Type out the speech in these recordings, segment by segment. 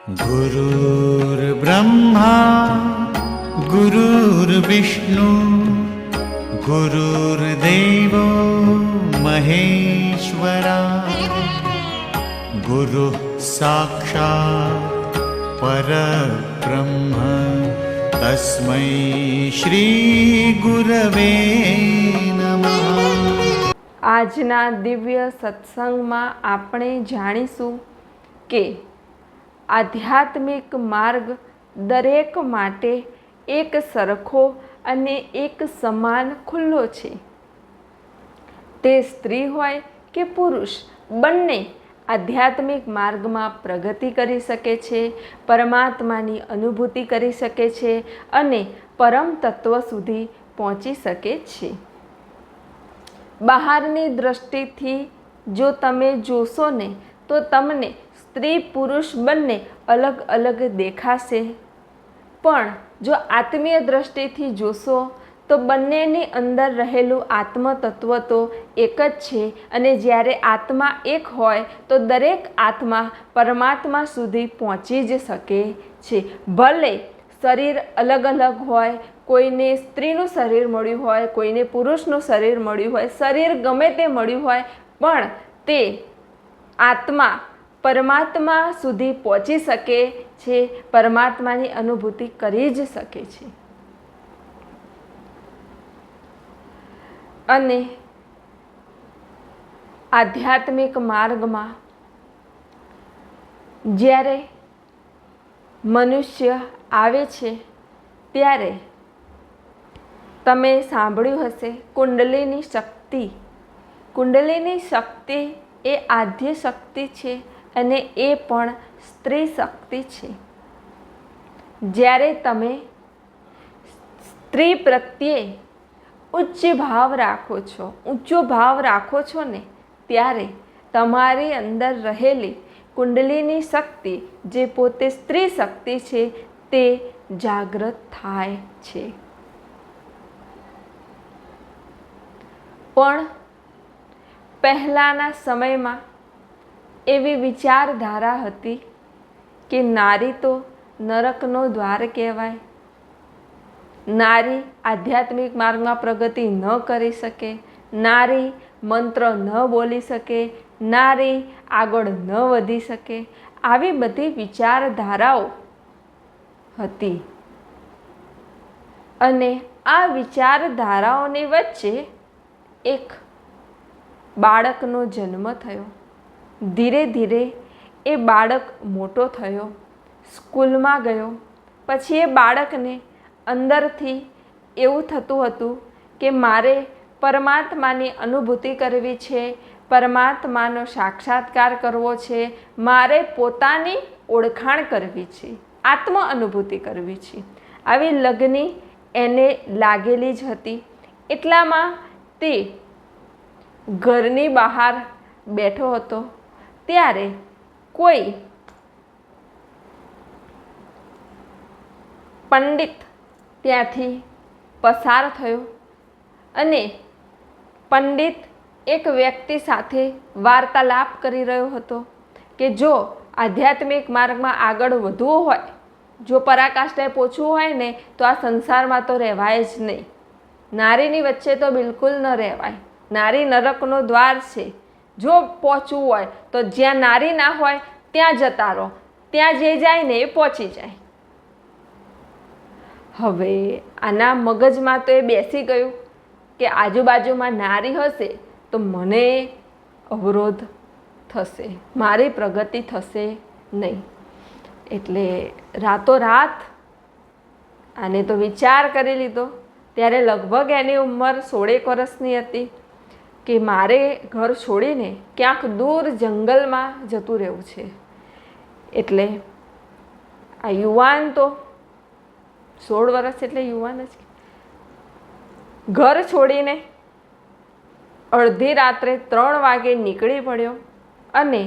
गुरुर्ब्रह्मा गुरुर्विष्णु गुरुर्देवो महेश्वरा गुरुः साक्षात् परब्रह्म तस्मै श्री गुरवे नमः। આજના દિવ્ય સત્સંગમાં આપણે જાણીશું કે આધ્યાત્મિક માર્ગ દરેક માટે એક સરખો અને એક સમાન ખુલ્લો છે। તે સ્ત્રી હોય કે પુરુષ, બંને આધ્યાત્મિક માર્ગમાં પ્રગતિ કરી શકે છે, પરમાત્માની અનુભૂતિ કરી શકે છે અને પરમ તત્વ સુધી પહોંચી શકે છે। બહારની દૃષ્ટિથી જો તમે જોશો ને તો તમને સ્ત્રી પુરુષ બંને અલગ અલગ દેખાશે, પણ જો આત્મીય દ્રષ્ટિથી જોશો તો બંનેની અંદર રહેલું આત્મતત્વ તો એક જ છે અને જ્યારે આત્મા એક હોય તો દરેક આત્મા પરમાત્મા સુધી પહોંચી જ શકે છે। ભલે શરીર અલગ અલગ હોય, કોઈને સ્ત્રીનું શરીર મળ્યું હોય, કોઈને પુરુષનું શરીર મળ્યું હોય, શરીર ગમે તે મળ્યું હોય, પણ તે આત્મા પરમાત્મા સુધી પહોંચી શકે છે, પરમાત્માની અનુભૂતિ કરી જ શકે છે। અને આધ્યાત્મિક માર્ગમાં જ્યારે મનુષ્ય આવે છે ત્યારે તમે સાંભળ્યું હશે કુંડલીની શક્તિ। કુંડલીની શક્તિ એ આદ્ય શક્તિ છે અને એ પણ સ્ત્રી શક્તિ છે। જ્યારે તમે સ્ત્રી પ્રત્યે ઉચ્ચ ભાવ રાખો છો, ઊંચો ભાવ રાખો છો ને, ત્યારે તમારી અંદર રહેલી કુંડલીની શક્તિ જે પોતે સ્ત્રી શક્તિ છે તે જાગૃત થાય છે। પણ પહેલાંના સમયમાં એવી વિચારધારા હતી કે નારી તો નરકનો દ્વાર કહેવાય, નારી આધ્યાત્મિક માર્ગમાં પ્રગતિ ન કરી શકે, નારી મંત્ર ન બોલી શકે, નારી આગળ ન વધી શકે, આવી બધી વિચારધારાઓ હતી। અને આ વિચારધારાઓની વચ્ચે એક બાળકનો જન્મ થયો। ધીરે ધીરે એ બાળક મોટો થયો, સ્કૂલમાં ગયો, પછી એ બાળકને અંદરથી એવું થતું હતું કે મારે પરમાત્માની અનુભૂતિ કરવી છે, પરમાત્માનો સાક્ષાત્કાર કરવો છે, મારે પોતાની ઓળખાણ કરવી છે, આત્મ અનુભૂતિ કરવી છે, આવી લગની એને લાગેલી જ હતી। એટલામાં તે ઘરની બહાર બેઠો હતો ત્યારે કોઈ પંડિત ત્યાંથી પસાર થયો અને પંડિત એક વ્યક્તિ સાથે વાર્તાલાપ કરી રહ્યો હતો કે જો આધ્યાત્મિક માર્ગમાં આગળ વધવું હોય, જો પરાકાષ્ઠાએ પહોંચવું હોય ને તો આ સંસારમાં તો રહેવાય જ નહીં, નારીની વચ્ચે તો બિલકુલ ન રહેવાય, નારી નરકનો દ્વાર છે। જો પહોંચવું હોય તો જ્યાં નારી ના હોય ત્યાં જતા રહો, ત્યાં જે જાય ને એ પહોંચી જાય। હવે આના મગજમાં તો એ બેસી ગયું કે આજુબાજુમાં નારી હશે તો મને અવરોધ થશે, મારી પ્રગતિ થશે નહીં। એટલે રાતોરાત આને તો વિચાર કરી લીધો। ત્યારે લગભગ એની ઉંમર 16 વર્ષની હતી કે મારે ઘર છોડીને ક્યાંક દૂર જંગલમાં જતું રહેવું છે। એટલે આ યુવાન તો 16 વર્ષ એટલે યુવાન જ, ઘર છોડીને અડધી રાત્રે 3 વાગે નીકળી પડ્યો અને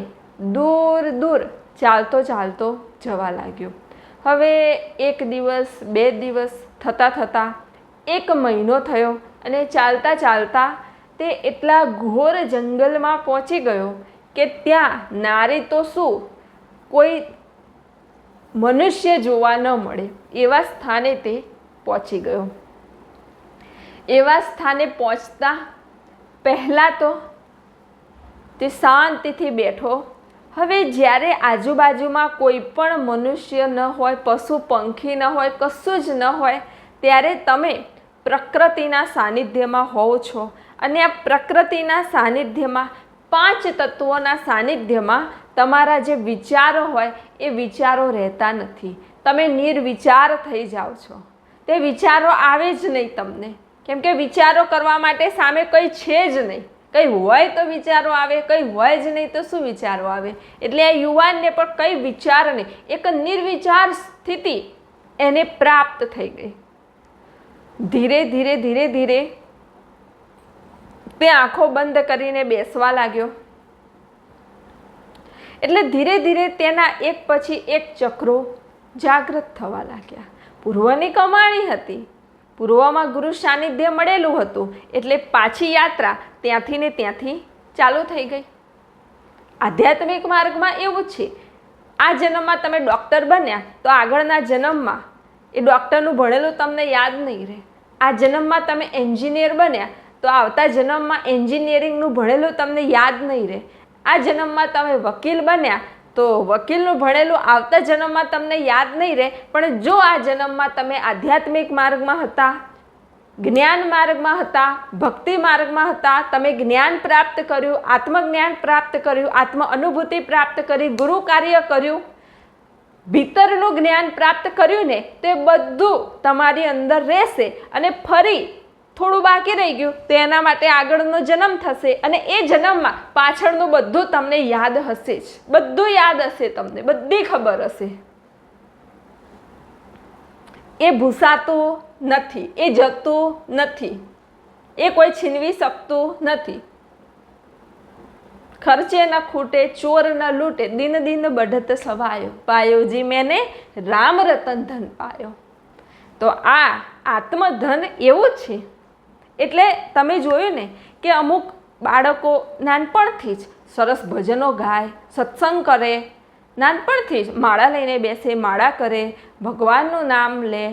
દૂર દૂર ચાલતો ચાલતો જવા લાગ્યો। હવે 1 દિવસ 2 દિવસ થતાં થતાં 1 મહિનો થયો અને ચાલતા ચાલતા તે એટલા ઘોર જંગલમાં પહોંચી ગયો કે ત્યાં નારી તો શું, કોઈ મનુષ્ય જોવા ન મળે એવા સ્થાને તે પહોંચી ગયો. એવા સ્થાને પહોંચતા પહેલાં તો તે શાંતિથી બેઠો. હવે જ્યારે આજુબાજુમાં કોઈ પણ મનુષ્ય ન હોય, પશુ પંખી ન હોય, કશું જ ન હોય, ત્યારે તમે પ્રકૃતિના સાનિધ્યમાં હોવ છો. અને આ પ્રકૃતિના સાનિધ્યમાં, પાંચ તત્વોના સાનિધ્યમાં તમારા જે વિચારો હોય એ વિચારો રહેતા નથી. તમે નિર્વિચાર થઈ જાઓ છો. તે વિચારો આવે જ નહીં તમને, કેમ કે વિચારો કરવા માટે સામે કંઈ છે જ નહીં. કંઈ હોય તો વિચારો આવે, કંઈ હોય જ નહીં તો શું વિચારો આવે. એટલે આ યુવાનને પણ કંઈ વિચાર નહીં, એક નિર્વિચાર સ્થિતિ એને પ્રાપ્ત થઈ ગઈ. ધીરે ધીરે ધીરે ધીરે તે આંખો બંધ કરીને બેસવા લાગ્યો. એટલે ધીરે ધીરે તેના એક પછી એક ચક્રો જાગૃત થવા લાગ્યા. પૂર્વની કમાણી હતી, પૂર્વમાં ગુરુ સાનિધ્ય મળેલું હતું, એટલે પાછી યાત્રા ત્યાંથી ને ત્યાંથી ચાલુ થઈ ગઈ. આધ્યાત્મિક માર્ગમાં એવું છે, આ જન્મમાં તમે ડૉક્ટર બન્યા તો આગળના જન્મમાં એ ડૉક્ટરનું ભણેલું તમને યાદ નહીં રહે. આ જન્મમાં તમે એન્જિનિયર બન્યા તો આવતા જન્મમાં એન્જિનિયરિંગનું ભણેલું તમને યાદ નહીં રહે. આ જન્મમાં તમે વકીલ બન્યા તો વકીલનું ભણેલું આવતા જન્મમાં તમને યાદ નહીં રહે. પણ જો આ જન્મમાં તમે આધ્યાત્મિક માર્ગમાં હતા, જ્ઞાન માર્ગમાં હતા, ભક્તિ માર્ગમાં હતા, તમે જ્ઞાન પ્રાપ્ત કર્યું, આત્મજ્ઞાન પ્રાપ્ત કર્યું, આત્મ અનુભૂતિ પ્રાપ્ત કરી, ગુરુ કાર્ય કર્યું, ભીતરનું જ્ઞાન પ્રાપ્ત કર્યું ને, તે બધું તમારી અંદર રહેશે. અને ફરી થોડું બાકી રહી ગયું તો એના માટે આગળનો જન્મ થશે, અને એ જન્મમાં પાછળનું બધું તમને યાદ હશે જ. બધું યાદ હશે, તમને બધી ખબર હશે. એ ભૂસાતું નથી, એ જતું નથી, એ કોઈ છીનવી શકતું નથી. ખર્ચે ન ખૂટે, ચોર ન લૂટે, દિન દિન બઢત સવાયો, પાયો જી મેને રામ રતન ધન પાયો. તો આ આત્મધન એવું છે. એટલે તમે જોયું ને કે અમુક બાળકો નાનપણથી જ સરસ ભજનો ગાય, સત્સંગ કરે, નાનપણથી જ માળા લઈને બેસે, માળા કરે, ભગવાનનું નામ લે,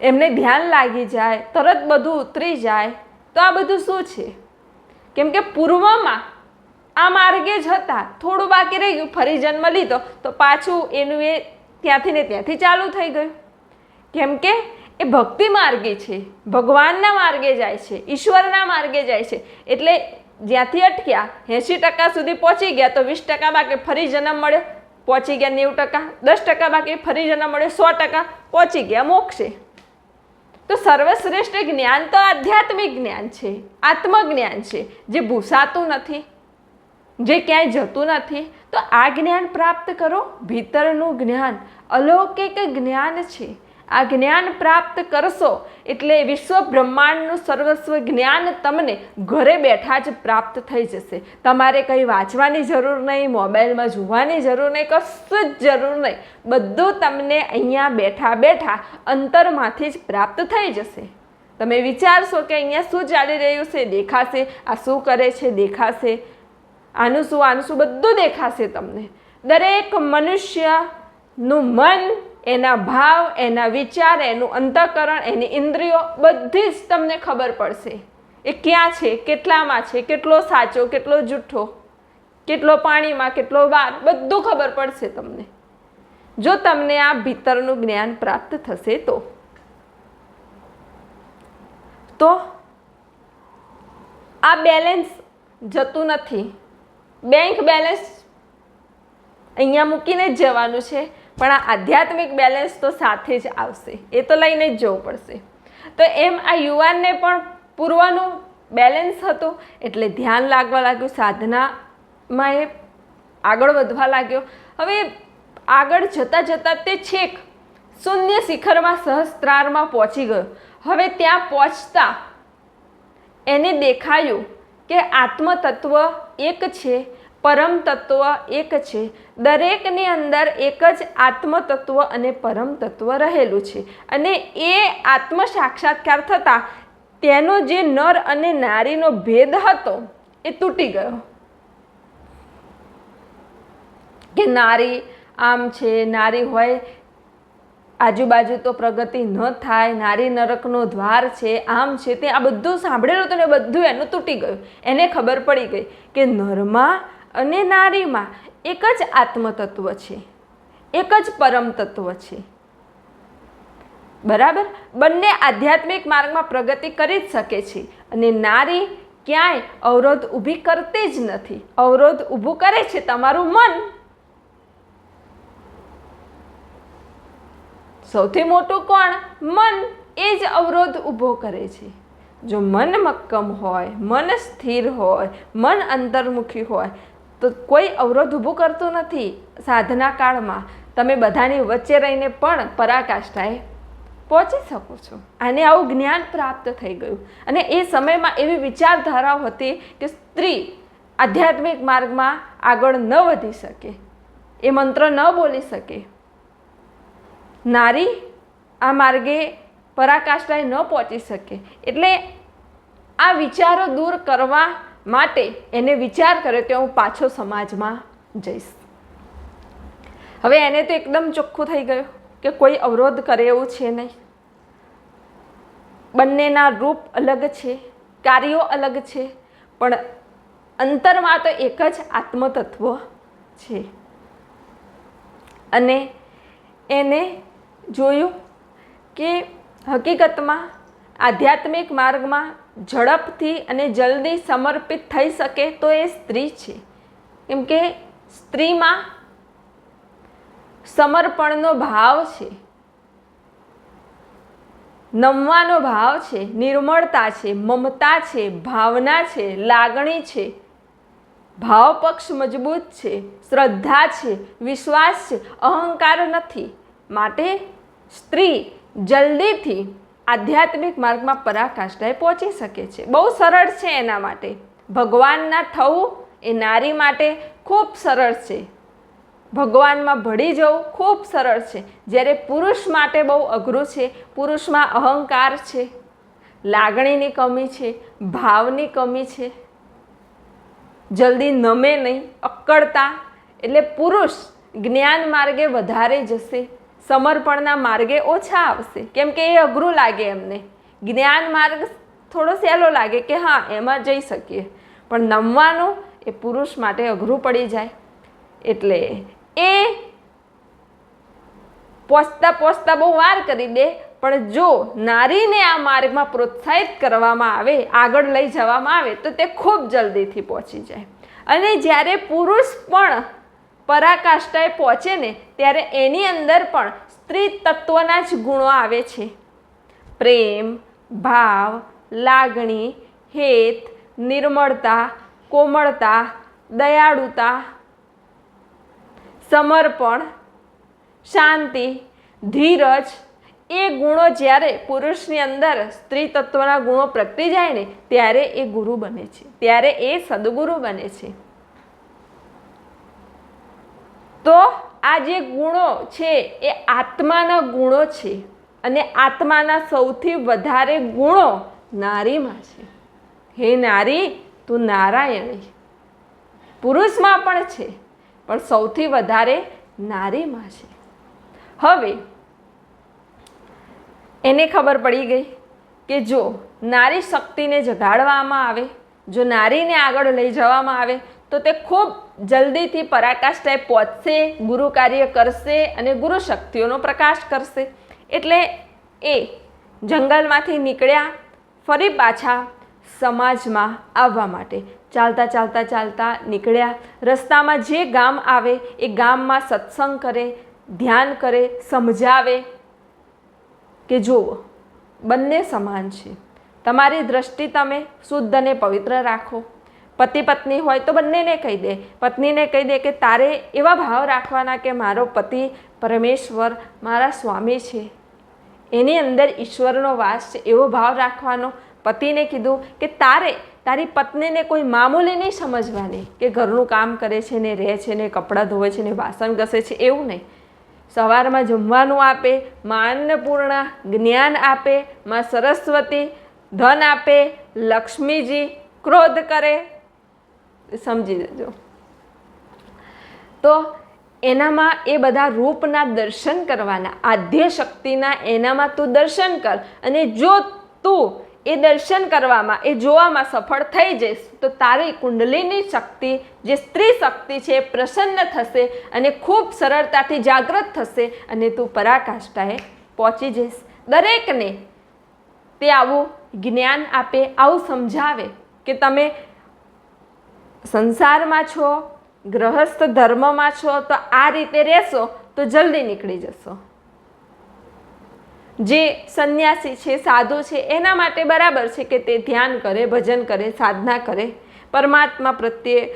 એમને ધ્યાન લાગી જાય, તરત બધું ઉતરી જાય. તો આ બધું શું છે? કેમ કે પૂર્વમાં આ માર્ગે જ હતા, થોડું બાકી રહી ગયું, ફરી જન્મ લીધો તો પાછું એનું એ ત્યાંથી ને ત્યાંથી ચાલુ થઈ ગયું. કેમ કે એ ભક્તિ માર્ગે છે, ભગવાનના માર્ગે જાય છે, ઈશ્વરના માર્ગે જાય છે. એટલે જ્યાંથી અટક્યા 80% સુધી પહોંચી ગયા તો 20% બાકી, ફરી જન્મ મળ્યો, પહોંચી ગયા 90%, 10% બાકી, ફરી જન્મ મળ્યો, 100% પહોંચી ગયા મોક્ષે. તો સર્વશ્રેષ્ઠ જ્ઞાન તો આધ્યાત્મિક જ્ઞાન છે, આત્મજ્ઞાન છે, જે ભૂસાતું નથી, જે ક્યાંય જતું નથી. તો આ જ્ઞાન પ્રાપ્ત કરો. ભીતરનું જ્ઞાન અલૌકિક જ્ઞાન છે. આ જ્ઞાન પ્રાપ્ત કરશો એટલે વિશ્વ બ્રહ્માંડનું સર્વસ્વ જ્ઞાન તમને ઘરે બેઠા જ પ્રાપ્ત થઈ જશે. તમારે કંઈ વાંચવાની જરૂર નહીં, મોબાઈલમાં જોવાની જરૂર નહીં, કશું જ જરૂર નહીં. બધું તમને અહીંયા બેઠા બેઠા અંતરમાંથી જ પ્રાપ્ત થઈ જશે. તમે વિચારશો કે અહીંયા શું ચાલી રહ્યું છે, દેખાશે. આ શું કરે છે, દેખાશે. આનું શું બધું દેખાશે તમને. દરેક મનુષ્યનું મન, એના ભાવ, એના વિચાર, એનું અંતઃકરણ, એની ઇન્દ્રિયો બધી જ તમને ખબર પડશે. એ ક્યાં છે, કેટલામાં છે, કેટલો સાચો, કેટલો જૂઠો, કેટલો પાણીમાં, કેટલો બહાર, બધું ખબર પડશે તમને, જો તમને આ ભીતરનું જ્ઞાન પ્રાપ્ત થશે તો આ બેલેન્સ જતું નથી. બેંક બેલેન્સ અહીંયા મૂકીને જ જવાનું છે, પણ આ આધ્યાત્મિક બેલેન્સ તો સાથે જ આવશે. એ તો લઈને જ જવું પડશે. તો એમ આ યુવાનને પણ પૂર્વનું બેલેન્સ હતું, એટલે ધ્યાન લાગવા લાગ્યું, સાધનામાં એ આગળ વધવા લાગ્યો. હવે આગળ જતાં જતાં તે છેક શૂન્ય શિખરમાં, સહસ્ત્રારમાં પહોંચી ગયો. હવે ત્યાં પહોંચતા એને દેખાયું કે આત્મતત્વ એક છે, પરમ તત્વ એક છે. દરેકની અંદર એક જ આત્મતત્વ અને પરમ તત્વ રહેલું છે. અને એ આત્મ સાક્ષાત્કાર થતાં તેનો જે નર અને નારીનો ભેદ હતો એ તૂટી ગયો. કે નારી આમ છે, નારી હોય આજુબાજુ તો પ્રગતિ ન થાય, નારી નરકનો દ્વાર છે, આમ છે તે, આ બધું સાંભળેલું તો ને બધું એનું તૂટી ગયું. એને ખબર પડી ગઈ કે નરમાં અને નારીમાં એક જ આત્મતત્વ છે, એક જ પરમ તત્વ છે. બરાબર, બંને આધ્યાત્મિક માર્ગમાં પ્રગતિ કરી જ શકે છે અને નારી ક્યાંય અવરોધ ઊભી કરતી જ નથી. અવરોધ ઊભું કરે છે તમારું મન. સૌથી મોટું કોણ? મન. એ જ અવરોધ ઊભો કરે છે. જો મન મક્કમ હોય, મન સ્થિર હોય, મન અંતર્મુખી હોય તો કોઈ અવરોધ ઊભું કરતું નથી. સાધના કાળમાં તમે બધાની વચ્ચે રહીને પણ પરાકાષ્ઠાએ પહોંચી શકો છો. આને આવું જ્ઞાન પ્રાપ્ત થઈ ગયું. અને એ સમયમાં એવી વિચારધારાઓ હતી કે સ્ત્રી આધ્યાત્મિક માર્ગમાં આગળ ન વધી શકે, એ મંત્ર ન બોલી શકે, નારી આ માર્ગે પરાકાષ્ઠાએ ન પહોંચી શકે. એટલે આ વિચારો દૂર કરવા માટે એને વિચાર કર્યો કે હું પાછો સમાજમાં જઈશ. હવે એને તો એકદમ ચોખ્ખું થઈ ગયું કે કોઈ અવરોધ કરે એવું છે નહીં. બંનેના રૂપ અલગ છે, કાર્યો અલગ છે, પણ અંતરમાં તો એક જ આત્મતત્વ છે. અને એને જોયું કે હકીકતમાં આધ્યાત્મિક માર્ગમાં ઝડપથી અને જલ્દી સમર્પિત થઈ શકે તો એ સ્ત્રી છે. કેમ કે સ્ત્રીમાં સમર્પણનો ભાવ છે, નમવાનો ભાવ છે, નિર્મળતા છે, મમતા છે, ભાવના છે, લાગણી છે, ભાવ પક્ષ મજબૂત છે, શ્રદ્ધા છે, વિશ્વાસ છે, અહંકાર નથી. માટે સ્ત્રી જલ્દીથી આધ્યાત્મિક માર્ગમાં પરાકાષ્ઠાએ પહોંચી શકે છે. બહુ સરળ છે એના માટે. ભગવાનના થવું એ નારી માટે ખૂબ સરળ છે. ભગવાનમાં ભળી જવું ખૂબ સરળ છે. જ્યારે પુરુષ માટે બહુ અઘરું છે. પુરુષમાં અહંકાર છે, લાગણીની કમી છે, ભાવની કમી છે, જલ્દી નમે નહીં, અક્કડતા. એટલે પુરુષ જ્ઞાન માર્ગે વધારે જશે, સમર્પણના માર્ગે ઓછા આવશે. કેમ કે એ અઘરું લાગે એમને. જ્ઞાન માર્ગ થોડો સહેલો લાગે કે હા એમાં જઈ શકીએ, પણ નમવાનું એ પુરુષ માટે અઘરું પડી જાય. એટલે એ પહોંચતા પહોંચતા બહુ વાર કરી દે, પણ જો નારીને આ માર્ગમાં પ્રોત્સાહિત કરવામાં આવે, આગળ લઈ જવામાં આવે તો તે ખૂબ જલ્દીથી પહોંચી જાય. અને જ્યારે પુરુષ પણ પરાકાષ્ઠાએ પહોંચે ને ત્યારે એની અંદર પણ સ્ત્રી તત્વના જ ગુણો આવે છે. પ્રેમ, ભાવ, લાગણી, હેત, નિર્મળતા, કોમળતા, દયાળુતા, સમર્પણ, શાંતિ, ધીરજ, એ ગુણો જ્યારે પુરુષની અંદર સ્ત્રી તત્વના ગુણો પ્રગટી જાય ને ત્યારે એ ગુરુ બને છે, ત્યારે એ સદગુરુ બને છે. તો આ જે ગુણો છે એ આત્માના ગુણો છે અને આત્માના સૌથી વધારે ગુણો નારીમાં છે. હે નારી, તું નારાયણી. પુરુષમાં પણ છે પણ સૌથી વધારે નારીમાં છે. હવે એને ખબર પડી ગઈ કે જો નારી શક્તિને જગાડવામાં આવે, જો નારીને આગળ લઈ જવામાં આવે તો તે ખૂબ જલ્દીથી પરાકાષ્ઠાએ પહોંચશે, ગુરુ કાર્ય કરશે અને ગુરુ શક્તિઓનો પ્રકાશ કરશે. એટલે એ જંગલમાંથી નીકળ્યા ફરી પાછા સમાજમાં આવવા માટે ચાલતા ચાલતા ચાલતા નીકળ્યા. રસ્તામાં જે ગામ આવે એ ગામમાં સત્સંગ કરે, ધ્યાન કરે, સમજાવે કે જુઓ બંને સમાન છે. તમારી દ્રષ્ટિ તમે શુદ્ધ અને પવિત્ર રાખો. પતિ પત્ની હોય તો બંનેને કહી દે, પત્નીને કહી દે કે તારે એવા ભાવ રાખવાના કે મારો પતિ પરમેશ્વર મારા સ્વામી છે, એની અંદર ઈશ્વરનો વાસ છે, એવો ભાવ રાખવાનો. પતિને કીધું કે તારે તારી પત્નીને કોઈ મામૂલી નહીં સમજવાની કે ઘરનું કામ કરે છે ને રહે છે ને કપડાં ધોવે છે ને વાસણ ઘસે છે, એવું નહીં. સવારમાં જમવાનું આપે, માં અન્નપૂર્ણા, જ્ઞાન આપે, માં સરસ્વતી ધન આપે, લક્ષ્મીજી ક્રોધ કરે, સમજી લેજો. તો એનામાં એ બધા રૂપના દર્શન કરવાના, આદ્ય શક્તિના એનામાં તું દર્શન કર. અને જો તું એ દર્શન કરવામાં, એ જોવામાં સફળ થઈ જઈશ તો તારી કુંડલીની શક્તિ, જે સ્ત્રી શક્તિ છે, એ પ્રસન્ન થશે અને ખૂબ સરળતાથી જાગૃત થશે અને તું પરાકાષ્ઠાએ પહોંચી જઈશ. દરેકને તે આવું જ્ઞાન આપે, આવું સમજાવે કે તમે સંસારમાં છો, ગ્રહસ્થ ધર્મમાં છો, તો આ રીતે રહેશો તો જલ્દી નીકળી જશો. જે સંન્યાસી છે, સાધુ છે, એના માટે બરાબર છે કે તે ધ્યાન કરે, ભજન કરે, સાધના કરે, પરમાત્મા પ્રત્યે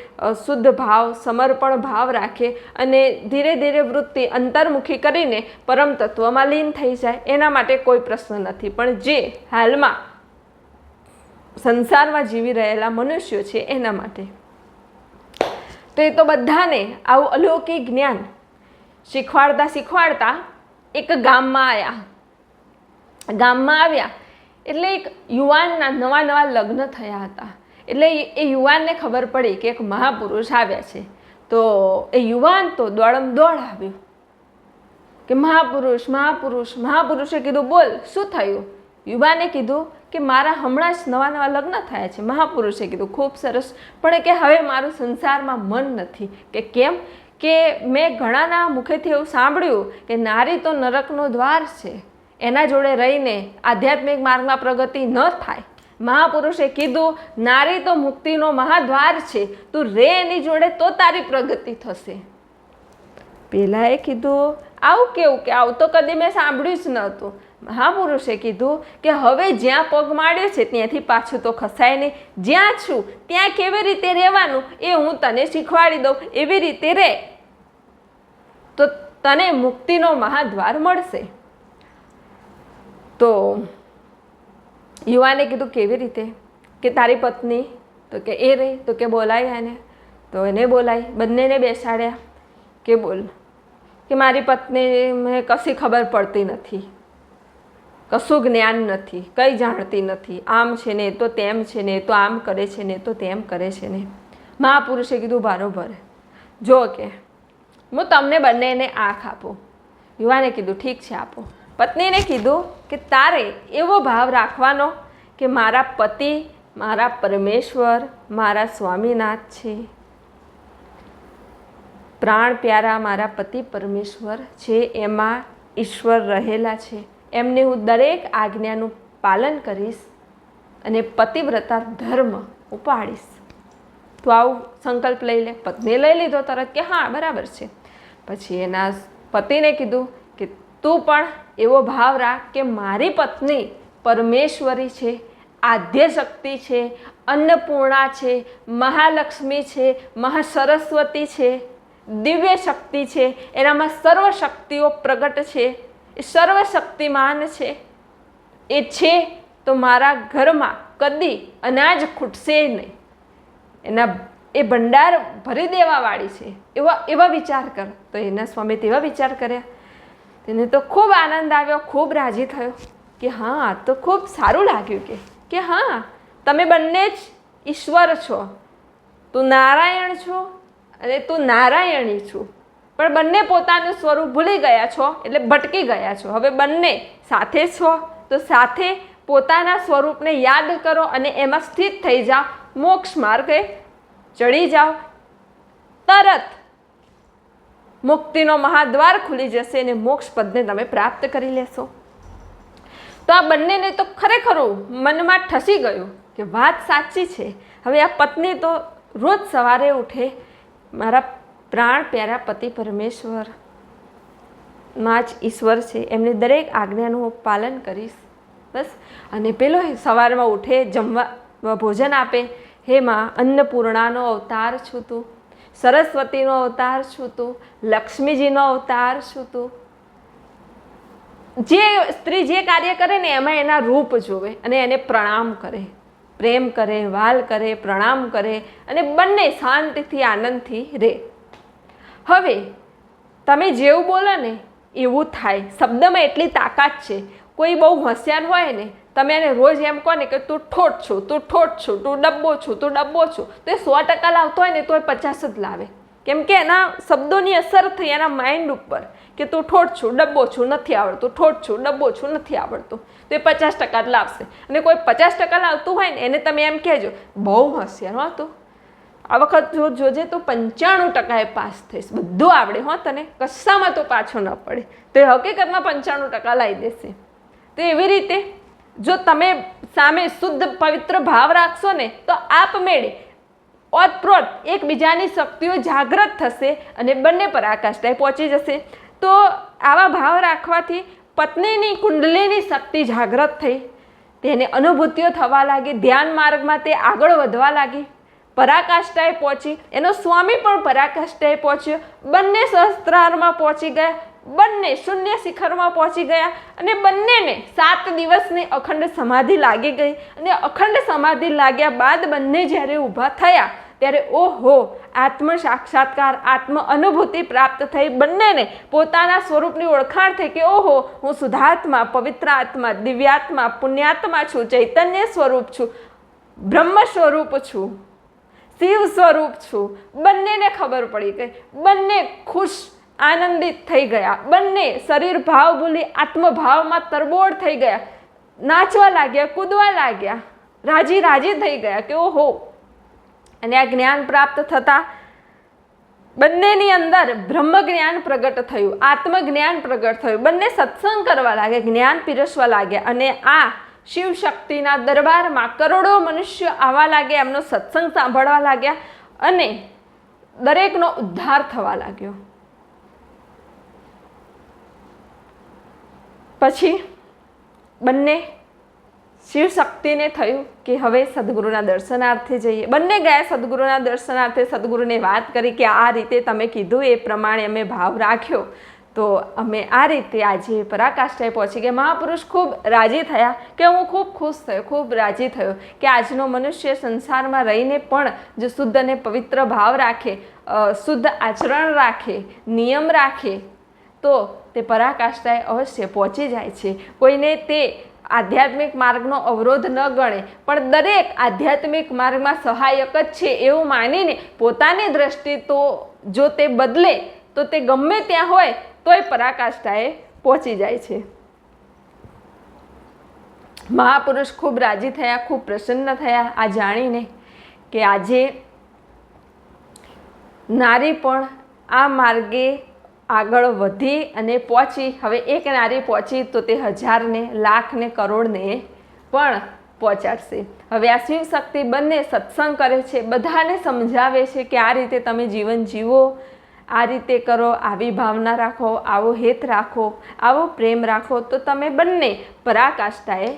શુદ્ધ ભાવ, સમર્પણ ભાવ રાખે અને ધીરે ધીરે વૃત્તિ અંતર્મુખી કરીને પરમ તત્વમાં લીન થઈ જાય. એના માટે કોઈ પ્રશ્ન નથી. પણ જે હાલમાં સંસારમાં જીવી રહેલા મનુષ્યો છે એના માટે તો એ તો બધાને આવું અલૌકિક જ્ઞાન શીખવાડતા એક ગામમાં આવ્યા. એટલે એક યુવાનના નવા લગ્ન થયા હતા. એટલે એ યુવાનને ખબર પડી કે એક મહાપુરુષ આવ્યા છે. તો એ યુવાન તો દોડમ દોડ આવ્યો કે મહાપુરુષે કીધું, બોલ શું થયું? યુવાને કીધું કે મારા હમણાં જ નવા લગ્ન થયા છે. મહાપુરુષે કીધું, ખૂબ સરસ, પણ કે હવે મારું સંસારમાં મન નથી. કે કેમ? કે મેં ઘણાના મુખેથી એવું સાંભળ્યું કે નારી તો નરકનો દ્વાર છે, એના જોડે રહીને આધ્યાત્મિક માર્ગમાં પ્રગતિ ન થાય. મહાપુરુષે કીધું, નારી તો મુક્તિનો મહાદ્વાર છે, તું રે એની જોડે તો તારી પ્રગતિ થશે. પેલાએ કીધું, આવું કેવું? કે આવું તો કદી મેં સાંભળ્યું જ નહોતું. મહાપુરુષે કીધું કે હવે જ્યાં પગ માંડ્યો છે ત્યાંથી પાછું તો ખસાય નહીં. જ્યાં છું ત્યાં કેવી રીતે રહેવાનું એ હું તને શીખવાડી દઉં. એવી રીતે રહે તો તને મુક્તિનો મહાદ્વાર મળશે. તો યુવાને કીધું, કેવી રીતે? કે તારી પત્ની? તો કે એ રહી. તો કે બોલાય એને. તો એને બોલાય, બંનેને બેસાડ્યા. કે બોલ. કે મારી પત્ની મને કશી ખબર પડતી નથી, કશું જ્ઞાન નથી, કંઈ જાણતી નથી, આમ છે ને તો તેમ છે ને, તો આમ કરે છે ને તો તેમ કરે છે ને. મહાપુરુષે કીધું, બરાબર, જો કે હું તમને બંનેને આંખ આપું. યુવાને કીધું, ઠીક છે, આપો. પત્નીને કીધું કે તારે એવો ભાવ રાખવાનો કે મારા પતિ, મારા પરમેશ્વર, મારા સ્વામીનાથ છે, પ્રાણ પ્યારા મારા પતિ પરમેશ્વર છે, એમાં ઈશ્વર રહેલા છે, એમને હું દરેક આજ્ઞાનું પાલન કરીશ અને પતિવ્રતા ધર્મ ઉપાડીશ. તો આવું સંકલ્પ લઈ લે. પત્નીએ લઈ લીધો તરત કે હા બરાબર છે. પછી એના પતિને કીધું કે તું પણ એવો ભાવ રાખ કે મારી પત્ની પરમેશ્વરી છે, આદ્ય શક્તિ છે, અન્નપૂર્ણા છે, મહાલક્ષ્મી છે, મહાસરસ્વતી છે, દિવ્ય શક્તિ છે, એનામાં સર્વ શક્તિઓ પ્રગટ છે, એ સર્વશક્તિમાન છે. એ છે તો મારા ઘરમાં કદી અનાજ ખૂટશે નહીં, એ ભંડાર ભરી દેવાવાળી છે, એવા વિચાર કર. તો એના સ્વામી તેવા વિચાર કર્યા. તેને તો ખૂબ આનંદ આવ્યો, ખૂબ રાજી થયો કે હા, તો ખૂબ સારું લાગ્યું કે હા, તમે બંને જ ઈશ્વર છો, તું નારાયણ છો અને તું નારાયણી છું, પણ બંને પોતાનું સ્વરૂપ ભૂલી ગયા છો, એટલે ભટકી ગયા છો. હવે બંને સાથે છો તો સાથે પોતાના સ્વરૂપને યાદ કરો અને એમાં સ્થિત થઈ જાઓ, મોક્ષ માર્ગે ચડી જાઓ. તરત મુક્તિનો મહાદ્વાર ખુલી જશે અને મોક્ષ પદને તમે પ્રાપ્ત કરી લેશો. તો આ બંનેને તો ખરેખર મનમાં ઠસી ગયું કે વાત સાચી છે. હવે આ પત્ની તો રોજ સવારે ઉઠે, મારા પ્રાણ પ્યારા પતિ પરમેશ્વર માં જ ઈશ્વર છે, એમની દરેક આજ્ઞાનું હું પાલન કરીશ બસ. અને પેલો સવારમાં ઉઠે, જમવા ભોજન આપે, હે માં, અન્નપૂર્ણાનો અવતાર છું તું, સરસ્વતીનો અવતાર છું તું, લક્ષ્મીજીનો અવતાર છું તું. જે સ્ત્રી જે કાર્ય કરે ને એમાં એના રૂપ જોવે અને એને પ્રણામ કરે, પ્રેમ કરે, વાલ કરે, પ્રણામ કરે અને બંને શાંતિથી આનંદથી રહે. હવે તમે જેવું બોલો ને એવું થાય. શબ્દમાં એટલી તાકાત છે. કોઈ બહુ હોશિયાર હોય ને, તમે એને રોજ એમ કહો ને કે તું ઠોઠ છું, તું ઠોઠ છું, તું ડબ્બો છું, તું ડબ્બો છું, તો એ 100% લાવતો હોય ને તો એ 50 જ લાવે કેમ કે એના શબ્દોની અસર થઈ એના માઇન્ડ ઉપર કે તું ઠોઠ છું, ડબ્બો છું, નથી આવડતું, ઠોઠ છું, ડબ્બો છું, નથી આવડતું. તો એ 50% જ લાવશે. અને કોઈ 50% લાવતું હોય ને એને તમે એમ કહેજો બહુ હોશિયાર હો તું, આ વખત જોજે તું 95% પાસ થઈશ, બધું આવડે હો તને, કશામાં તો પાછો ન પડે. તો એ હકીકતમાં 95% લાવી દેશે. તો એવી રીતે જો તમે સામે શુદ્ધ પવિત્ર ભાવ રાખશો ને તો આપમેળે ઓતપ્રોત એકબીજાની શક્તિઓ જાગૃત થશે અને બંને પરાકાષ્ઠાએ પહોંચી જશે. તો આવા ભાવ રાખવાથી પત્નીની કુંડલીની શક્તિ જાગૃત થઈ, તેને અનુભૂતિઓ થવા લાગી, ધ્યાન માર્ગમાં તે આગળ વધવા લાગી, પરાકાષ્ઠાએ પહોંચી, એનો સ્વામી પણ પરાકાષ્ઠાએ પહોંચ્યો, બંને સહસ્ત્રારમાં પહોંચી ગયા, બંને શૂન્ય શિખરમાં પહોંચી ગયા અને બંનેને 7 દિવસની અખંડ સમાધિ લાગી ગઈ. અને અખંડ સમાધિ લાગ્યા બાદ બંને જ્યારે ઊભા થયા ત્યારે ઓહો, આત્મ સાક્ષાત્કાર, આત્મ અનુભૂતિ પ્રાપ્ત થઈ. બંનેને પોતાના સ્વરૂપની ઓળખાણ થઈ કે ઓહો, હું શુદ્ધાત્મા, પવિત્ર આત્મા, દિવ્યાત્મા, પુણ્યાત્મા છું, ચૈતન્ય સ્વરૂપ છું, બ્રહ્મ સ્વરૂપ છું, શિવ સ્વરૂપ છું. બંનેને ખબર પડી ગઈ, બંને ખુશ આનંદિત થઈ ગયા, બંને શરીર ભાવ ભૂલી આત્મભાવમાં તરબોળ થઈ ગયા, નાચવા લાગ્યા, કૂદવા લાગ્યા, રાજી રાજી થઈ ગયા કે ઓહો. અને આ જ્ઞાન પ્રાપ્ત થતાં બંનેની અંદર બ્રહ્મ જ્ઞાન પ્રગટ થયું, આત્મજ્ઞાન પ્રગટ થયું. બંને સત્સંગ કરવા લાગ્યા, જ્ઞાન પીરસવા લાગ્યા. અને આ શિવ શક્તિના દરબારમાં કરોડો મનુષ્યો આવવા લાગ્યા, એમનો સત્સંગ સાંભળવા લાગ્યા અને દરેકનો ઉદ્ધાર થવા લાગ્યો. પછી બંને શિવ શક્તિને થયું કે હવે સદગુરુના દર્શનાર્થે જઈએ. બંને ગયા સદગુરુના દર્શનાર્થે, સદગુરુને વાત કરી કે આ રીતે તમે કીધું એ પ્રમાણે અમે ભાવ રાખ્યો, તો અમે આ રીતે આજે પરાકાષ્ઠાએ પહોંચી ગયા. મહાપુરુષ ખૂબ રાજી થયા કે હું ખૂબ ખુશ થયો, ખૂબ રાજી થયો કે આજનો મનુષ્ય સંસારમાં રહીને પણ જો શુદ્ધ અને પવિત્ર ભાવ રાખે, શુદ્ધ આચરણ રાખે, નિયમ રાખે તો તે પરાકાષ્ઠાએ અવશ્ય પહોંચી જાય છે. કોઈને તે આધ્યાત્મિક માર્ગનો અવરોધ ન ગણે, પણ દરેક આધ્યાત્મિક માર્ગમાં સહાયક જ છે એવું માનીને પોતાની દ્રષ્ટિ તો જો તે બદલે તો તે ગમે ત્યાં હોય તોય પરાકાષ્ઠાએ પહોંચી જાય છે. મહાપુરુષ ખૂબ રાજી થયા, ખૂબ પ્રસન્ન થયા આ જાણીને કે આજે નારી પણ આ માર્ગે આગળ વધી અને પહોંચી. હવે એક નારી પહોંચી તો તે 1000 ને, લાખ ને, કરોડને પણ પહોંચાડશે. હવે આ શિવ શક્તિ બંને સત્સંગ કરે છે, બધાને સમજાવે છે કે આ રીતે તમે જીવન જીવો, આ રીતે કરો, આવી ભાવના રાખો, આવો હેત રાખો, આવો પ્રેમ રાખો, તો તમે બંને પરાકાષ્ઠાએ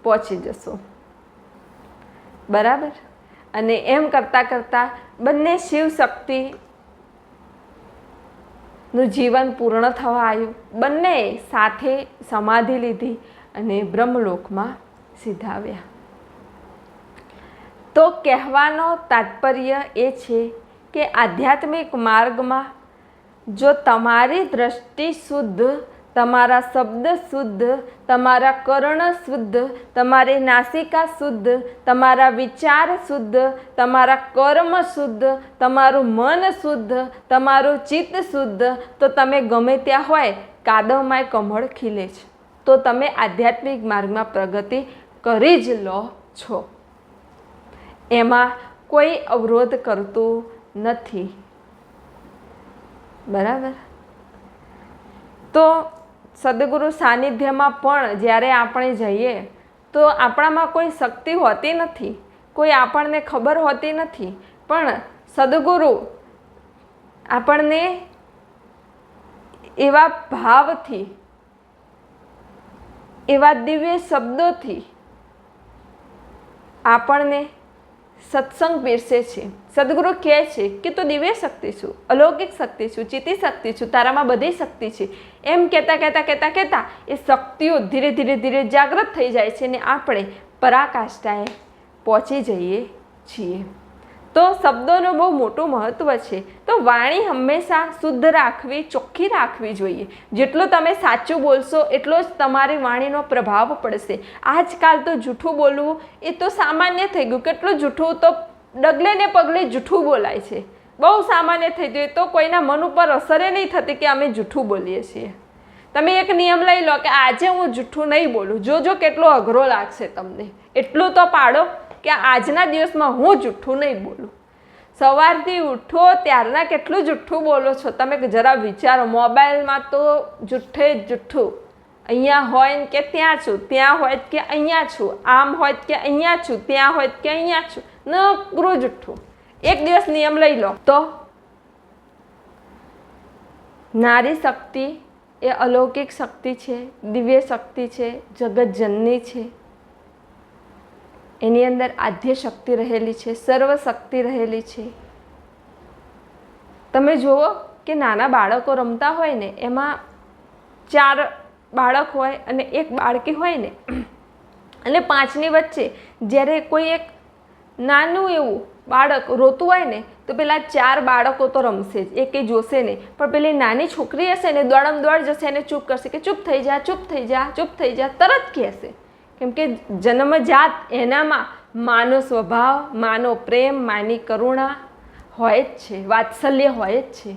પહોંચી જશો. બરાબર. અને એમ કરતાં કરતાં બંને શિવ શક્તિ નું જીવન પૂર્ણ થવા આવ્યું. બંને સાથે સમાધિ લીધી અને બ્રહ્મલોકમાં સિધાવ્યા. તો કહેવાનો તાત્પર્ય એ છે કે આધ્યાત્મિક માર્ગમાં જો તમારી દ્રષ્ટિ શુદ્ધ, તમારા શબ્દ શુદ્ધ, તમારા કર્ણ શુદ્ધ, તમારી નાસિકા શુદ્ધ, તમારા વિચાર શુદ્ધ, તમારા કર્મ શુદ્ધ, તમારું મન શુદ્ધ, તમારું ચિત્ત શુદ્ધ, તો તમે ગમે ત્યાં હોય કાદવમાંય કમળ ખીલે છે. તો તમે આધ્યાત્મિક માર્ગમાં પ્રગતિ કરી જ લો છો. એમાં કોઈ અવરોધ કરતું નથી. બરાબર. તો સદગુરુ સાનિધ્યમાં પણ જ્યારે આપણે જઈએ તો આપણામાં કોઈ શક્તિ હોતી નથી, કોઈ આપણને ખબર હોતી નથી, પણ સદગુરુ આપણને એવા ભાવથી, એવા દિવ્ય શબ્દોથી આપણને સત્સંગ પીરસે છે. સદગુરુ કહે છે કે તું દિવ્ય શક્તિ છું, અલૌકિક શક્તિ છું, ચિત્તી શક્તિ છું, તારામાં બધી શક્તિ છે. એમ કહેતા એ શક્તિઓ ધીરે ધીરે જાગૃત થઈ જાય છે અને આપણે પરાકાષ્ઠાએ પહોંચી જઈએ છીએ. તો શબ્દોનું બહુ મોટું મહત્ત્વ છે. તો વાણી હંમેશા શુદ્ધ રાખવી, ચોખ્ખી રાખવી જોઈએ. જેટલું તમે સાચું બોલશો એટલો જ તમારી વાણીનો પ્રભાવ પડશે. આજકાલ તો જૂઠું બોલવું એ તો સામાન્ય થઈ ગયું. કેટલું જૂઠું તો ડગલે ને પગલે જૂઠું બોલાય છે. બહુ સામાન્ય થઈ ગયું તો કોઈના મન ઉપર અસરે નહીં થતી કે અમે જૂઠું બોલીએ છીએ. તમે એક નિયમ લઈ લો કે આજે હું જૂઠું નહીં બોલું. જોજો કેટલો અઘરો લાગશે તમને. એટલું તો પાડો કે આજના દિવસમાં હું જૂઠું નહીં બોલું. સવારથી ઉઠો ત્યારના કેટલું જૂઠું બોલો છો તમે જરા વિચારો. મોબાઈલમાં તો જૂઠે જ જૂઠું. અહીંયા હોય ને કે ત્યાં છું, ત્યાં હોય કે અહીંયા છું, આમ હોય કે અહીંયા છું, ત્યાં હોય કે અહીંયા છું, નકરું જૂઠું. એક દિવસ નિયમ લઈ લો તો નારી શક્તિ એ અલૌકિક શક્તિ છે, દિવ્ય શક્તિ છે, જગતજનની છે. એની અંદર આદ્ય શક્તિ રહેલી છે, સર્વ શક્તિ રહેલી છે. તમે જુઓ કે નાના બાળકો રમતા હોય ને એમાં 4 બાળક હોય અને એક બાળકી હોય ને અને 5ની વચ્ચે જ્યારે કોઈ એક નાનું એવું બાળક રોતું હોય ને તો પેલા 4 બાળકો તો રમશે જ, એ કંઈ જોશે નહીં. પણ પેલી નાની છોકરી હશે ને દોડમ દોડ જશે એને ચૂપ કરશે કે ચૂપ થઈ જા, ચૂપ થઈ જા, ચૂપ થઈ જા, તરત કહેશે. કેમ કે જન્મજાત એનામાં માનો સ્વભાવ, માનો પ્રેમ, માની કરુણા હોય જ છે, વાત્સલ્ય હોય જ છે.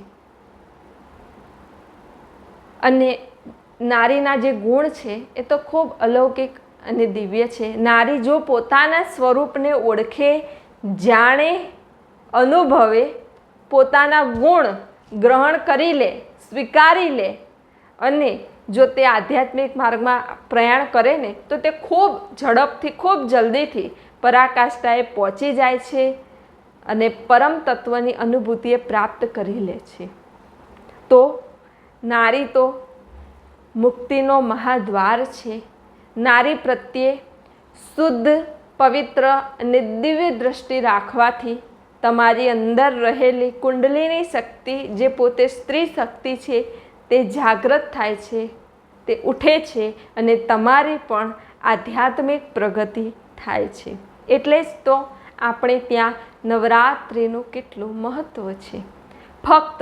અને નારીના જે ગુણ છે એ તો ખૂબ અલૌકિક અને દિવ્ય છે. નારી જો પોતાના સ્વરૂપને ઓળખે, જાણે, અનુભવે, પોતાના ગુણ ગ્રહણ કરી લે, સ્વીકારી લે અને જો તે આધ્યાત્મિક માર્ગમાં પ્રયાણ કરે ને તો તે ખૂબ ઝડપથી, ખૂબ જલ્દીથી પરાકાષ્ઠાએ પહોંચી જાય છે અને પરમ તત્વની અનુભૂતિએ પ્રાપ્ત કરી લે છે. તો નારી તો મુક્તિનો મહાદ્વાર છે. નારી પ્રત્યે શુદ્ધ, પવિત્ર અને દિવ્ય દૃષ્ટિ રાખવાથી તમારી અંદર રહેલી કુંડલીની શક્તિ જે પોતે સ્ત્રી શક્તિ છે તે જાગૃત થાય છે, તે ઉઠે છે અને તમારી પણ આધ્યાત્મિક પ્રગતિ થાય છે. એટલે જ તો આપણે ત્યાં નવરાત્રિનું કેટલું મહત્ત્વ છે. ફક્ત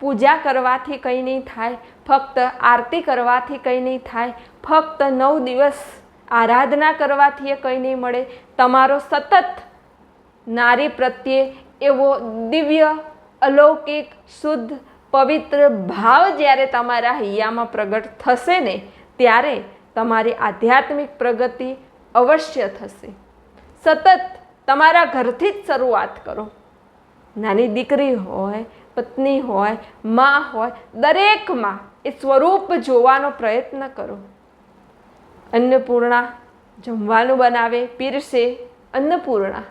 પૂજા કરવાથી કંઈ નહીં થાય, ફક્ત આરતી કરવાથી કંઈ નહીં થાય, ફક્ત 9 દિવસ આરાધના કરવાથી એ કંઈ નહીં મળે. તમારો સતત નારી પ્રત્યે એવો દિવ્ય, અલૌકિક, શુદ્ધ, પવિત્ર ભાવ જ્યારે તમારા હૈયામાં પ્રગટ થશે ને ત્યારે તમારી આધ્યાત્મિક પ્રગતિ અવશ્ય થશે. સતત તમારા ઘરથી જ શરૂઆત કરો. નાની દીકરી હોય, પત્ની હોય, મા હોય, દરેકમાં એ સ્વરૂપ જોવાનો પ્રયત્ન કરો. અન્નપૂર્ણા જમવાનું બનાવે, પીરસે. અન્નપૂર્ણા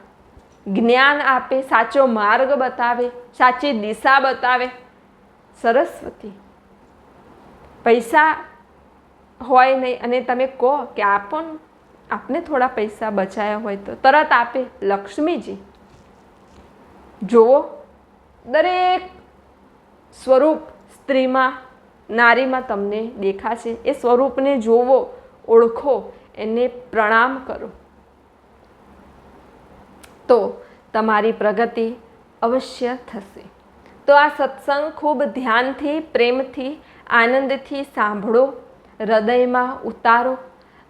જ્ઞાન આપે, સાચો માર્ગ બતાવે, સાચી દિશા બતાવે. સરસ્વતી પૈસા હોય નહીં અને તમે કહો કે આપને થોડા પૈસા બચાયા હોય તો તરત આપે. લક્ષ્મીજી જુઓ, દરેક સ્વરૂપ સ્ત્રીમાં, નારીમાં તમને દેખાશે. એ સ્વરૂપને જોવો, ઓળખો, એને પ્રણામ કરો તો તમારી પ્રગતિ અવશ્ય થશે. તો આ સત્સંગ ખૂબ ધ્યાનથી, પ્રેમથી, આનંદથી સાંભળો, હૃદયમાં ઉતારો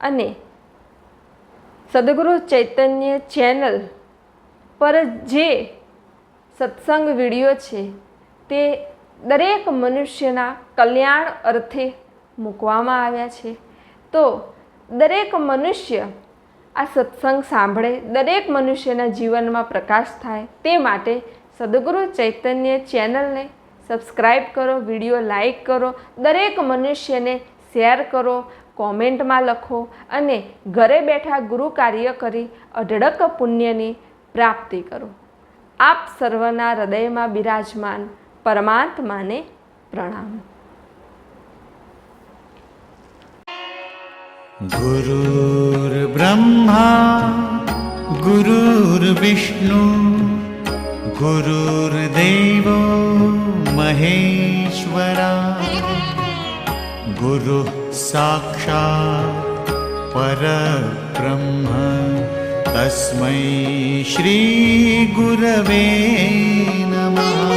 અને સદગુરુ ચૈતન્ય ચેનલ પર જે સત્સંગ વિડીયો છે તે દરેક મનુષ્યના કલ્યાણ અર્થે મૂકવામાં આવ્યા છે. તો દરેક મનુષ્ય આ સત્સંગ સાંભળે, દરેક મનુષ્યના જીવનમાં પ્રકાશ થાય તે માટે સદગુરુ ચૈતન્ય ચેનલને સબસ્ક્રાઈબ કરો, વિડીયો લાઈક કરો, દરેક મનુષ્યને શેર કરો, કોમેન્ટમાં લખો અને ઘરે બેઠા ગુરુ કાર્ય કરી અઢળક પુણ્યની પ્રાપ્તિ કરો. આપ સર્વના હૃદયમાં બિરાજમાન પરમાત્માને પ્રણામ. गुरुर्ब्रह्मा गुरुर्विष्णु गुरुर्देवो महेश्वरा गुरुः साक्षात् परब्रह्म तस्मै श्री गुरवे नमः.